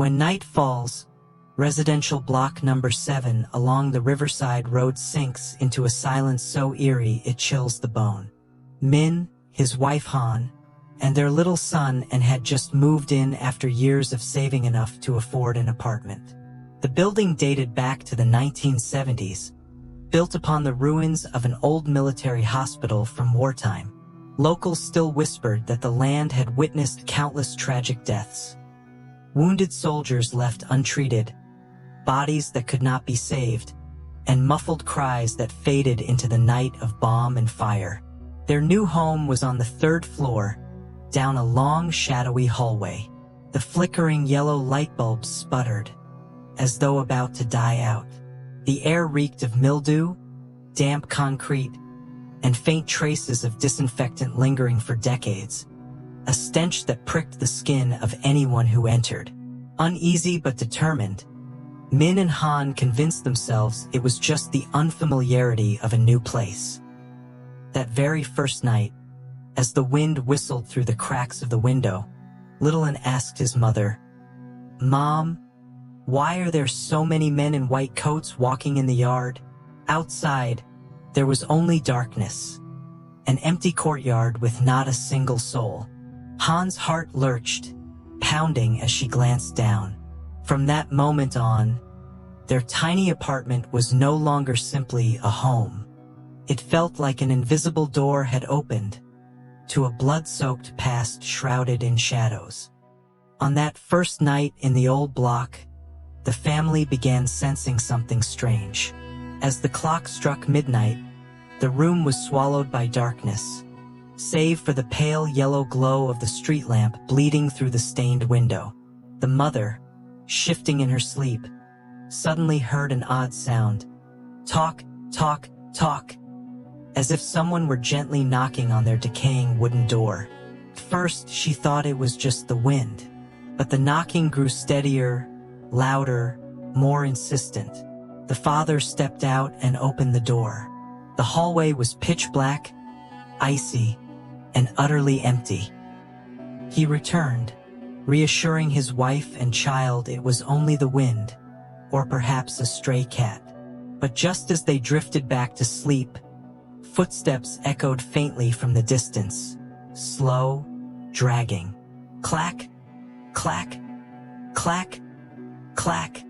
When night falls, residential block number 7 along the Riverside Road sinks into a silence so eerie it chills the bone. Min, his wife Han, and their little son had just moved in after years of saving enough to afford an apartment. The building dated back to the 1970s, built upon the ruins of an old military hospital from wartime. Locals still whispered that the land had witnessed countless tragic deaths. Wounded soldiers left untreated, bodies that could not be saved, and muffled cries that faded into the night of bomb and fire. Their new home was on the 3rd floor, down a long, shadowy hallway. The flickering yellow light bulbs sputtered, as though about to die out. The air reeked of mildew, damp concrete, and faint traces of disinfectant lingering for decades, a stench that pricked the skin of anyone who entered. Uneasy but determined, Min and Han convinced themselves it was just the unfamiliarity of a new place. That very first night, as the wind whistled through the cracks of the window, Little Un asked his mother, "Mom, why are there so many men in white coats walking in the yard?" Outside, there was only darkness, an empty courtyard with not a single soul. Han's heart lurched, pounding as she glanced down. From that moment on, their tiny apartment was no longer simply a home. It felt like an invisible door had opened to a blood-soaked past shrouded in shadows. On that first night in the old block, the family began sensing something strange. As the clock struck midnight, the room was swallowed by darkness, save for the pale yellow glow of the street lamp bleeding through the stained window. The mother, shifting in her sleep, suddenly heard an odd sound. Talk, talk, talk, as if someone were gently knocking on their decaying wooden door. First, she thought it was just the wind, but the knocking grew steadier, louder, more insistent. The father stepped out and opened the door. The hallway was pitch black, icy, and utterly empty. He returned, reassuring his wife and child it was only the wind, or perhaps a stray cat. But just as they drifted back to sleep, footsteps echoed faintly from the distance, slow, dragging. Clack, clack, clack, clack,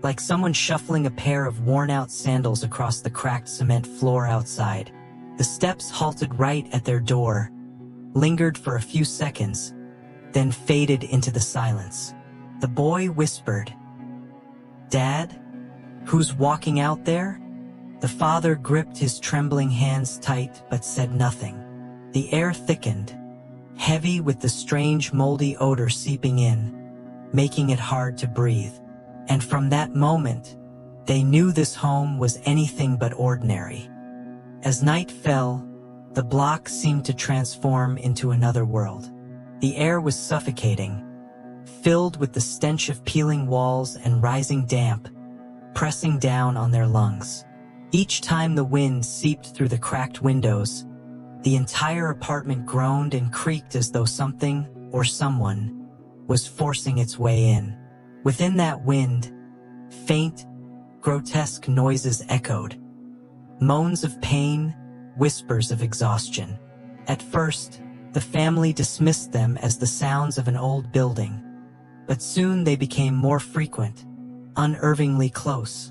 like someone shuffling a pair of worn-out sandals across the cracked cement floor outside. The steps halted right at their door, lingered for a few seconds, then faded into the silence. The boy whispered, "Dad? Who's walking out there?" The father gripped his trembling hands tight but said nothing. The air thickened, heavy with the strange moldy odor seeping in, making it hard to breathe. And from that moment, they knew this home was anything but ordinary. As night fell, the block seemed to transform into another world. The air was suffocating, filled with the stench of peeling walls and rising damp, pressing down on their lungs. Each time the wind seeped through the cracked windows, the entire apartment groaned and creaked as though something, or someone, was forcing its way in. Within that wind, faint, grotesque noises echoed. Moans of pain, whispers of exhaustion. At first, the family dismissed them as the sounds of an old building, but soon they became more frequent, unnervingly close,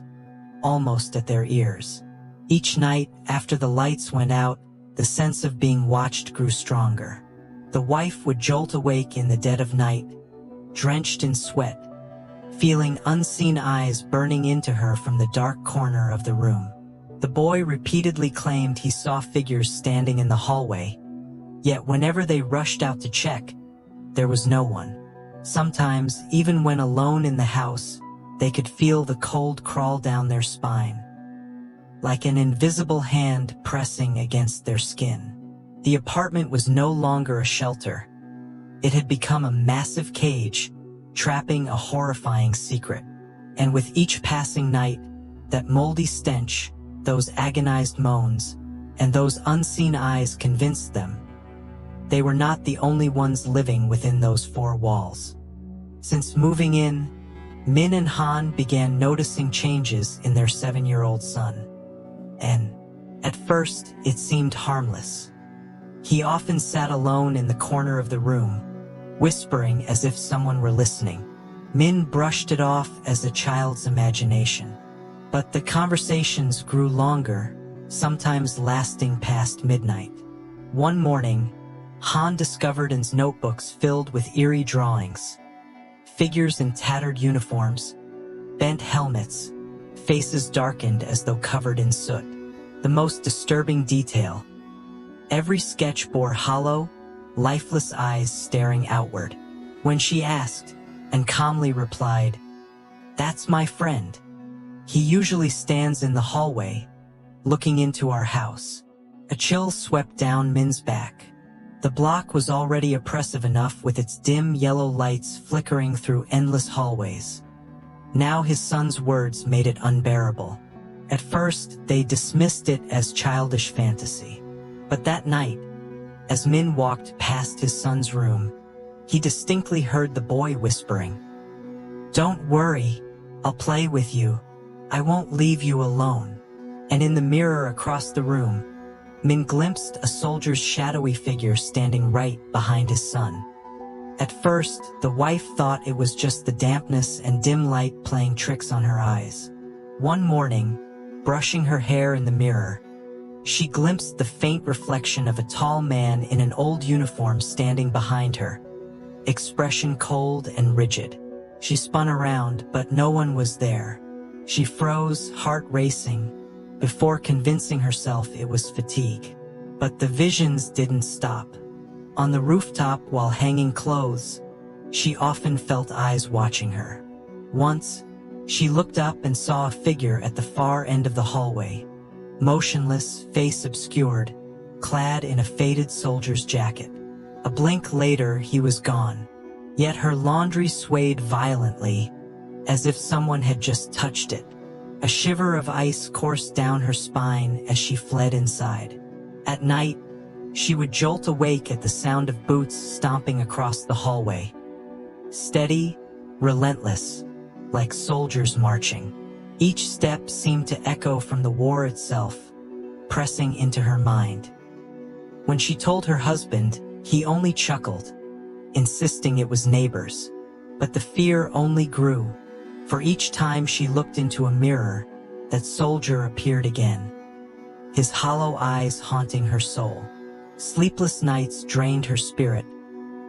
almost at their ears. Each night, after the lights went out, the sense of being watched grew stronger. The wife would jolt awake in the dead of night, drenched in sweat, feeling unseen eyes burning into her from the dark corner of the room. The boy repeatedly claimed he saw figures standing in the hallway, yet whenever they rushed out to check, there was no one. Sometimes, even when alone in the house, they could feel the cold crawl down their spine, like an invisible hand pressing against their skin. The apartment was no longer a shelter. It had become a massive cage, trapping a horrifying secret. And with each passing night, that moldy stench, those agonized moans, and those unseen eyes convinced them they were not the only ones living within those four walls. Since moving in, Min and Han began noticing changes in their 7-year-old son. And, at first, it seemed harmless. He often sat alone in the corner of the room, whispering as if someone were listening. Min brushed it off as a child's imagination. But the conversations grew longer, sometimes lasting past midnight. One morning, Han discovered Min's notebooks filled with eerie drawings. Figures in tattered uniforms, bent helmets, faces darkened as though covered in soot. The most disturbing detail: every sketch bore hollow, lifeless eyes staring outward. When she asked, and calmly replied, "That's my friend. He usually stands in the hallway, looking into our house." A chill swept down Min's back. The block was already oppressive enough with its dim yellow lights flickering through endless hallways. Now his son's words made it unbearable. At first, they dismissed it as childish fantasy. But that night, as Min walked past his son's room, he distinctly heard the boy whispering, "Don't worry, I'll play with you. I won't leave you alone." And in the mirror across the room, Min glimpsed a soldier's shadowy figure standing right behind his son. At first, the wife thought it was just the dampness and dim light playing tricks on her eyes. One morning, brushing her hair in the mirror, she glimpsed the faint reflection of a tall man in an old uniform standing behind her, expression cold and rigid. She spun around, but no one was there. She froze, heart racing, before convincing herself it was fatigue. But the visions didn't stop. On the rooftop while hanging clothes, she often felt eyes watching her. Once, she looked up and saw a figure at the far end of the hallway, motionless, face obscured, clad in a faded soldier's jacket. A blink later, he was gone. Yet her laundry swayed violently, as if someone had just touched it. A shiver of ice coursed down her spine as she fled inside. At night, she would jolt awake at the sound of boots stomping across the hallway. Steady, relentless, like soldiers marching. Each step seemed to echo from the war itself, pressing into her mind. When she told her husband, he only chuckled, insisting it was neighbors. But the fear only grew, for each time she looked into a mirror, that soldier appeared again, his hollow eyes haunting her soul. Sleepless nights drained her spirit,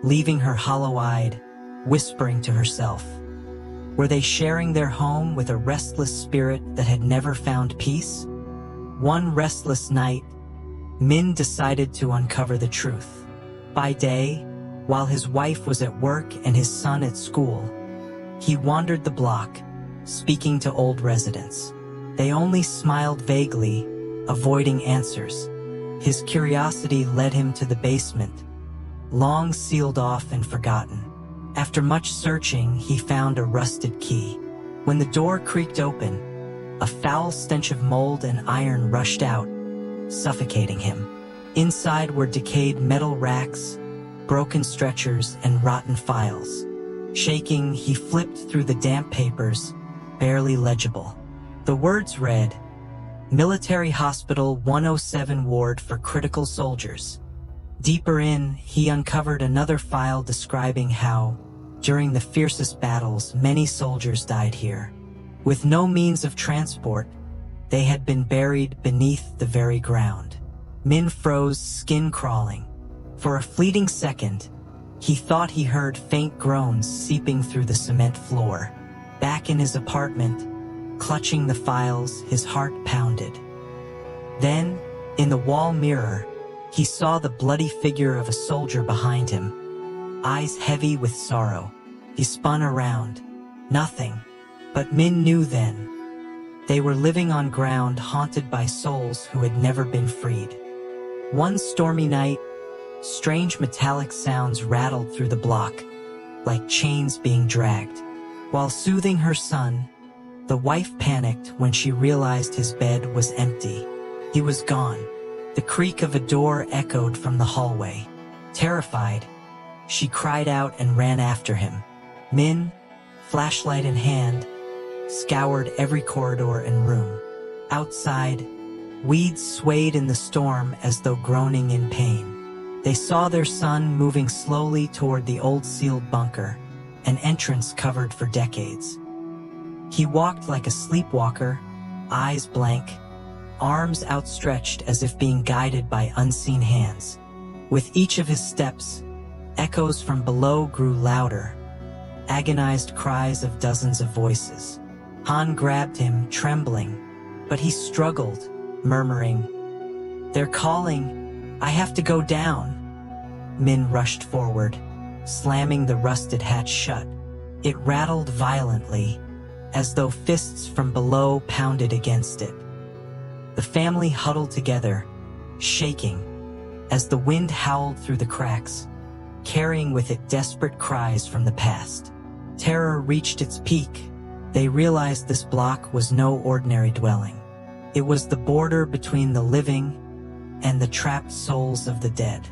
leaving her hollow-eyed, whispering to herself. Were they sharing their home with a restless spirit that had never found peace? One restless night, Min decided to uncover the truth. By day, while his wife was at work and his son at school, he wandered the block, speaking to old residents. They only smiled vaguely, avoiding answers. His curiosity led him to the basement, long sealed off and forgotten. After much searching, he found a rusted key. When the door creaked open, a foul stench of mold and iron rushed out, suffocating him. Inside were decayed metal racks, broken stretchers, and rotten files. Shaking, he flipped through the damp papers, barely legible. The words read, "Military Hospital 107 Ward for Critical Soldiers." Deeper in, he uncovered another file describing how, during the fiercest battles, many soldiers died here. With no means of transport, they had been buried beneath the very ground. Min froze, skin crawling. For a fleeting second, he thought he heard faint groans seeping through the cement floor. Back in his apartment, clutching the files, his heart pounded. Then, in the wall mirror, he saw the bloody figure of a soldier behind him, eyes heavy with sorrow. He spun around. Nothing. But Min knew then. They were living on ground haunted by souls who had never been freed. One stormy night, strange metallic sounds rattled through the block, like chains being dragged. While soothing her son, the wife panicked when she realized his bed was empty. He was gone. The creak of a door echoed from the hallway. Terrified, she cried out and ran after him. Min, flashlight in hand, scoured every corridor and room. Outside, weeds swayed in the storm as though groaning in pain. They saw their son moving slowly toward the old sealed bunker, an entrance covered for decades. He walked like a sleepwalker, eyes blank, arms outstretched as if being guided by unseen hands. With each of his steps, echoes from below grew louder, agonized cries of dozens of voices. Han grabbed him, trembling, but he struggled, murmuring, "They're calling. I have to go down." Min rushed forward, slamming the rusted hatch shut. It rattled violently, as though fists from below pounded against it. The family huddled together, shaking, as the wind howled through the cracks, carrying with it desperate cries from the past. Terror reached its peak. They realized this block was no ordinary dwelling. It was the border between the living and the trapped souls of the dead.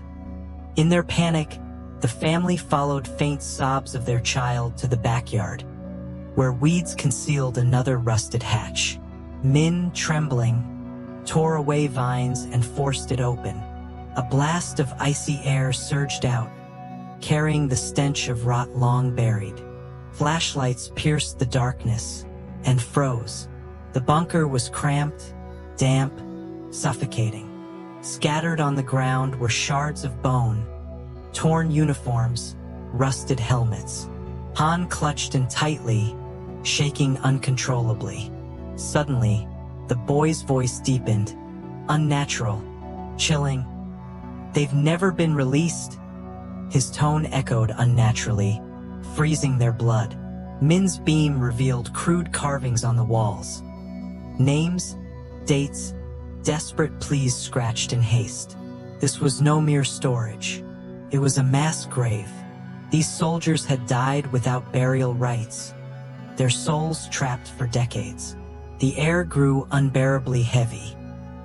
In their panic, the family followed faint sobs of their child to the backyard, where weeds concealed another rusted hatch. Min, trembling, tore away vines and forced it open. A blast of icy air surged out, carrying the stench of rot long buried. Flashlights pierced the darkness and froze. The bunker was cramped, damp, suffocating. Scattered on the ground were shards of bone, torn uniforms, rusted helmets. Han clutched in tightly, shaking uncontrollably. Suddenly, the boy's voice deepened, unnatural, chilling. "They've never been released." His tone echoed unnaturally, freezing their blood. Min's beam revealed crude carvings on the walls. Names, dates, desperate pleas scratched in haste. This was no mere storage. It was a mass grave. These soldiers had died without burial rites, their souls trapped for decades. The air grew unbearably heavy.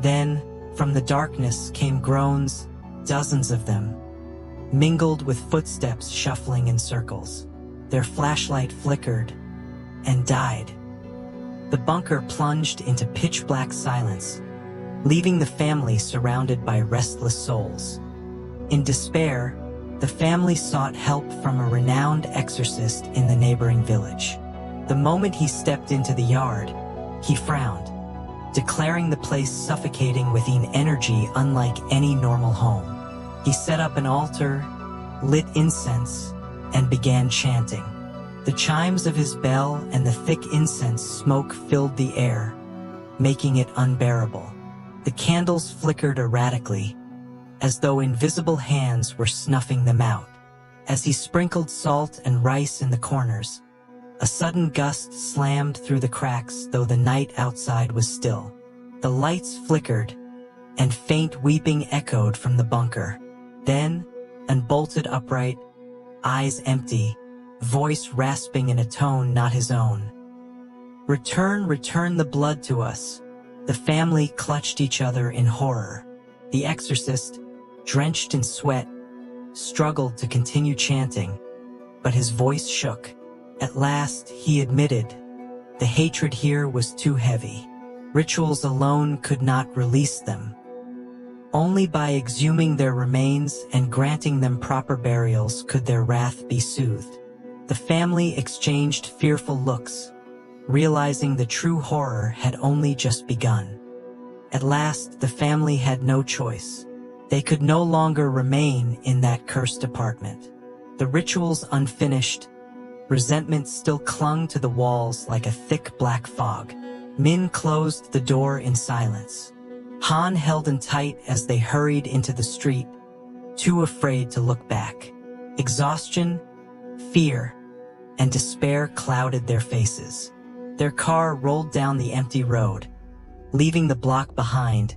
Then, from the darkness came groans, dozens of them, mingled with footsteps shuffling in circles. Their flashlight flickered and died. The bunker plunged into pitch-black silence, leaving the family surrounded by restless souls. In despair, the family sought help from a renowned exorcist in the neighboring village. The moment he stepped into the yard, he frowned, declaring the place suffocating with an energy unlike any normal home. He set up an altar, lit incense, and began chanting. The chimes of his bell and the thick incense smoke filled the air, making it unbearable. The candles flickered erratically, as though invisible hands were snuffing them out. As he sprinkled salt and rice in the corners, a sudden gust slammed through the cracks, though the night outside was still. The lights flickered, and faint weeping echoed from the bunker. Then, unbolted upright, eyes empty, voice rasping in a tone not his own. "Return, return the blood to us." The family clutched each other in horror. The exorcist, drenched in sweat, struggled to continue chanting, but his voice shook. At last, he admitted, the hatred here was too heavy. Rituals alone could not release them. Only by exhuming their remains and granting them proper burials could their wrath be soothed. The family exchanged fearful looks, realizing the true horror had only just begun. At last, the family had no choice. They could no longer remain in that cursed apartment. The rituals unfinished, resentment still clung to the walls like a thick black fog. Min closed the door in silence. Han held him tight as they hurried into the street, too afraid to look back. Exhaustion, fear, and despair clouded their faces. Their car rolled down the empty road, leaving the block behind,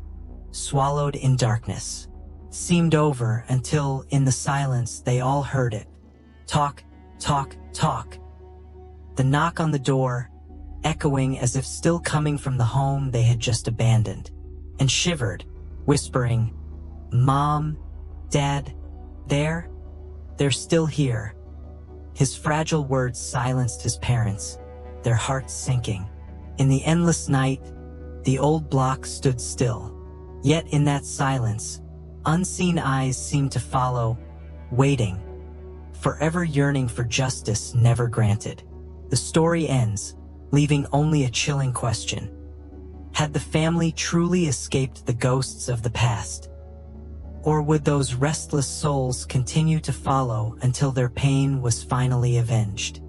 swallowed in darkness. Seemed over until, in the silence, they all heard it. Talk, talk, talk. The knock on the door, echoing as if still coming from the home they had just abandoned, and shivered, whispering, "Mom, Dad, they're still here." His fragile words silenced his parents, their hearts sinking. In the endless night, the old block stood still. Yet in that silence, unseen eyes seemed to follow, waiting, forever yearning for justice never granted. The story ends, leaving only a chilling question. Had the family truly escaped the ghosts of the past? Or would those restless souls continue to follow until their pain was finally avenged?